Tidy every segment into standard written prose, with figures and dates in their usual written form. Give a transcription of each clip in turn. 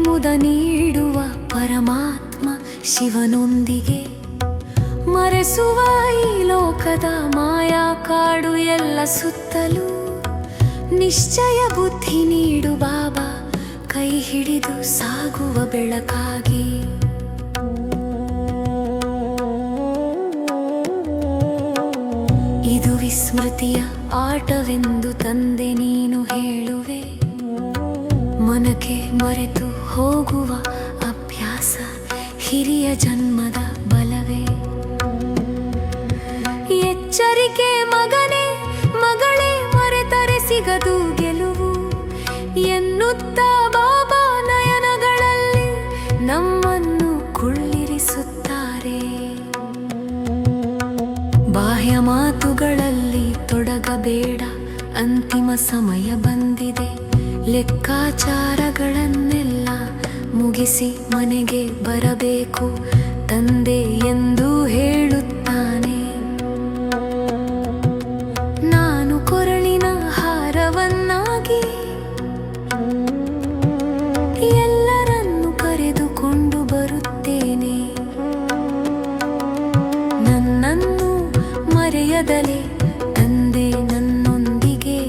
ಮುದ ನೀಡುವ ಪರಮಾತ್ಮ ಶಿವನೊಂದಿಗೆ ಮರೆಸುವ ಈ ಲೋಕದ ಮಾಯಾ ಕಾಡು ಎಲ್ಲ ಸುತ್ತಲೂ ನಿಶ್ಚಯ ಬುದ್ಧಿ ನೀಡು ಬಾಬಾ, ಕೈ ಹಿಡಿದು ಸಾಗುವ ಬೆಳಕಾಗಿ. ಇದು ವಿಸ್ಮೃತಿಯ ಆಟವೆಂದು ತಂದೆ ನೀನು ಹೇಳುವೆ, ಮನಕ್ಕೆ ಮರೆತು ಹೋಗುವ ಅಭ್ಯಾಸ ಹಿರಿಯ ಜನ್ಮದ ಬಲವೇ. ಎಚ್ಚರಿಕೆ ಮಗನೇ ಮಗಳೇ, ಮರೆತರೆ ಸಿಗದು ಗೆಲುವು ಎನ್ನುತ್ತಾ ಬಾಬಾ ನಯನಗಳಲ್ಲಿ ನಮ್ಮನ್ನು ಕುಳ್ಳಿರಿಸುತ್ತಾರೆ. ಬಾಹ್ಯ ಮಾತುಗಳಲ್ಲಿ ತೊಡಗಬೇಡ, ಅಂತಿಮ ಸಮಯ ಬಂದಿದೆ. ಲೆಕ್ಕಾಚಾರಗಳನ್ನೆಲ್ಲ ಮುಗಿಸಿ ಮನೆಗೆ ಬರಬೇಕು ತಂದೆ ಎಂದು ಹೇಳುತ್ತಾನೆ. ನಾನು ಕೊರಳಿನ ಹಾರವನ್ನಾಗಿ ಎಲ್ಲರನ್ನು ಕರೆದುಕೊಂಡು ಬರುತ್ತೇನೆ. ನನ್ನನ್ನು ಮರೆಯದಲೇ ತಂದೆ ನನ್ನೊಂದಿಗೆ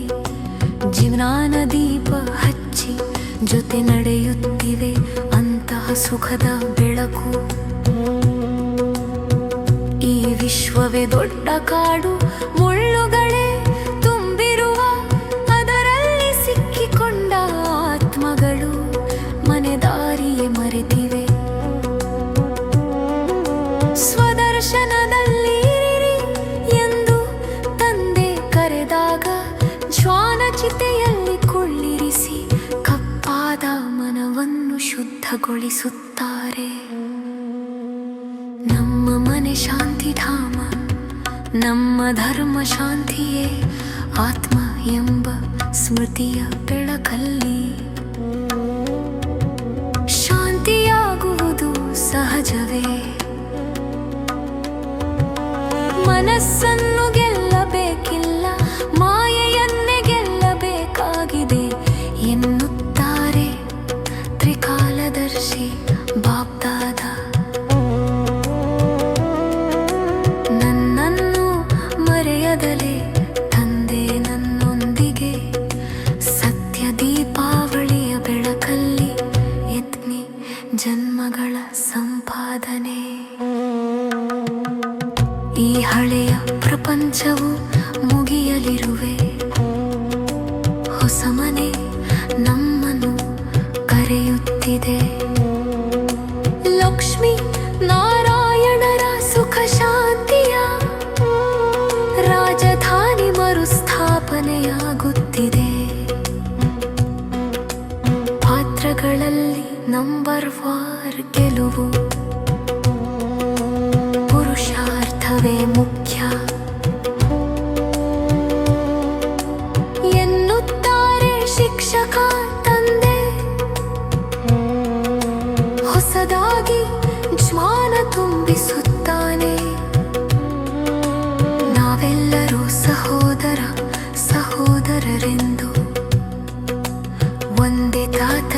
ಜ್ಞಾನ ದೀಪ ಹಚ್ಚಿ ಜೊತೆ ನಡೆಯುತ್ತಿವೆ ಅಂತಹ ಸುಖದ ಬೆಳಕು. ಈ ವಿಶ್ವವೇ ದೊಡ್ಡ ಕಾಡು, ಮುಳ್ಳುಗಳೇ ತುಂಬಿರುವ ಅದರಲ್ಲಿ ಸಿಕ್ಕಿಕೊಂಡ ಆತ್ಮಗಳು ಮನೆ ದಾರಿಯೇ ಮರೆತಿವೆ. ಸ್ವದರ್ಶನದಲ್ಲಿ ಎಂದು ತಂದೆ ಕರೆದಾಗ ಜ್ವಾನಚಿತೆಯಲ್ಲಿ ಕೊಳ್ಳಿರಿಸಿ ಕಪ್ಪಾದ ಮನವನ್ನು ಶುದ್ಧಗೊಳಿಸುತ್ತಾರೆ. ನಮ್ಮ ಮನೆ ಶಾಂತಿಧಾಮ, ನಮ್ಮ ಧರ್ಮ ಶಾಂತಿಯೇ ಆತ್ಮ ಎಂಬ ಸ್ಮೃತಿಯ ಬೆಳಕಲ್ಲಿ. ಶಾಂತಿಯಾಗುವುದು ಸಹಜವೇ, ಮನಸ್ಸನ್ನು ಗೆಲ್ಲಬೇಕಿಲ್ಲ, ಮಾಯೆಯನ್ನೇ ಗೆಲ್ಲಬೇಕಾಗಿದೆ ಎನ್ನುತ್ತಾರೆ ತ್ರಿಕಾಲದರ್ಶಿ ಬಾಪ್ದಾದ. ನನ್ನನ್ನು ಮರೆಯದಲೇ ತಂದೆ ನನ್ನೊಂದಿಗೆ ಸತ್ಯ ದೀಪಾವಳಿಯ ಬೆಳಕಲ್ಲಿ ಯತ್ನಿ ಜನ್ಮಗಳ ಸಂಪಾದನೆ. ಈ ಹಳೆಯ ಪ್ರಪಂಚವು ಮುಗಿಯಲಿರುವೆ, ಹೊಸ ಮನೆ ನಮ್ಮನ್ನು ಕರೆಯುತ್ತಿದೆ. ಲಕ್ಷ್ಮೀ ನಾರಾಯಣರ ಸುಖ ಶಾಂತಿಯ ರಾಜಧಾನಿ ಮರುಸ್ಥಾಪನೆಯಾಗುತ್ತಿದೆ. ಪಾತ್ರಗಳಲ್ಲಿ ನಂಬರ್ ವಾರ್ ಗೆಲುವು, ಪುರುಷಾರ್ಥವೇ ಮುಖ್ಯ ಎನ್ನುತ್ತಾರೆ ಶಿಕ್ಷಕ ತಂದೆ. ಹೊಸದಾಗಿ ಜ್ಞಾನ ತುಂಬಿಸುತ್ತಾನೆ. ನಾವೆಲ್ಲರೂ ಸಹೋದರರೆಂದು ಒಂದೇ ತಾತ